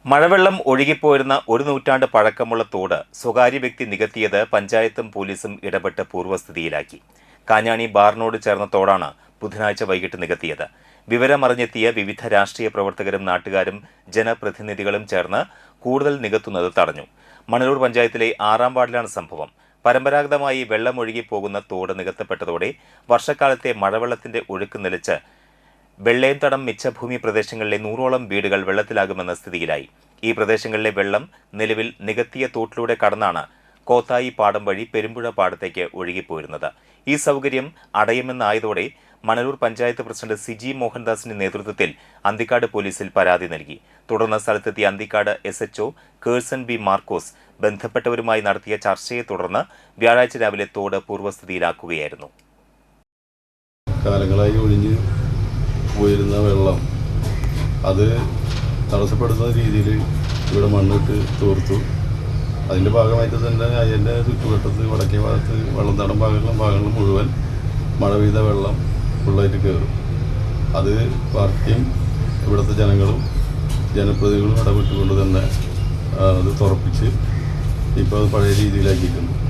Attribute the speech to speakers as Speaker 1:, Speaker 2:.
Speaker 1: മഴവെള്ളം ഒഴുകിപ്പോയിരുന്ന ഒരു നൂറ്റാണ്ട് പഴക്കമുള്ള തോട് സ്വകാര്യ വ്യക്തി നികത്തിയത് പഞ്ചായത്തും പോലീസും ഇടപെട്ട് പൂർവ്വസ്ഥിതിയിലാക്കി. കാഞ്ഞാണി ബാറിനോട് ചേർന്ന തോടാണ് ബുധനാഴ്ച വൈകിട്ട് നികത്തിയത്. വിവരമറിഞ്ഞെത്തിയ വിവിധ രാഷ്ട്രീയ പ്രവർത്തകരും നാട്ടുകാരും ജനപ്രതിനിധികളും ചേർന്ന് കൂടുതൽ നികത്തുന്നത് തടഞ്ഞു. മണലൂർ പഞ്ചായത്തിലെ 6-ാം വാർഡിലാണ് സംഭവം. പരമ്പരാഗതമായി വെള്ളമൊഴുകിപ്പോകുന്ന തോട് നികത്തപ്പെട്ടതോടെ വർഷക്കാലത്തെ മഴവെള്ളത്തിന്റെ ഒഴുക്ക് നിലച്ച് വെള്ളയംതടം മിച്ചഭൂമി പ്രദേശങ്ങളിലെ 100ഓളം വീടുകൾ വെള്ളത്തിലാകുമെന്ന സ്ഥിതിയിലായി. ഈ പ്രദേശങ്ങളിലെ വെള്ളം നിലവിൽ നികത്തിയ തോട്ടിലൂടെ കടന്നാണ് കോത്തായി പാടം വഴി പെരുമ്പുഴ പാടത്തേക്ക് ഒഴുകിപ്പോയിരുന്നത്. ഈ സൗകര്യം അടയുമെന്നായതോടെ മണലൂർ പഞ്ചായത്ത് പ്രസിഡന്റ് സിജി മോഹൻദാസിന്റെ നേതൃത്വത്തിൽ അന്തിക്കാട് പോലീസിൽ പരാതി നൽകി. തുടർന്ന് സ്ഥലത്തെത്തിയ അന്തിക്കാട് SHO കേഴ്സൺ ബി മാർക്കോസ് ബന്ധപ്പെട്ടവരുമായി നടത്തിയ ചർച്ചയെ തുടർന്ന് വ്യാഴാഴ്ച രാവിലെ തോട് പൂർവ്വസ്ഥിതിയിലാക്കുകയായിരുന്നു.
Speaker 2: കാലങ്ങളായി ഒഴിഞ്ഞ് പോയിരുന്ന വെള്ളം അത് തടസ്സപ്പെടുന്ന രീതിയിൽ ഇവിടെ മണ്ണിട്ട് തോർത്തു. അതിൻ്റെ ഭാഗമായിട്ട് തന്നെ അതിൻ്റെ ചുറ്റുവട്ടത്ത് വടക്കേ ഭാഗത്ത് വെള്ളത്തടം ഭാഗങ്ങളും മുഴുവൻ മഴ പെയ്ത വെള്ളം ഫുള്ളായിട്ട് കയറും. അത് പാർട്ടിയും ഇവിടുത്തെ ജനങ്ങളും ജനപ്രതിനിധികളും ഇടപെട്ടുകൊണ്ട് തന്നെ അത് തുറപ്പിച്ച് ഇപ്പോൾ അത് പഴയ രീതിയിലാക്കിയിട്ടുണ്ട്.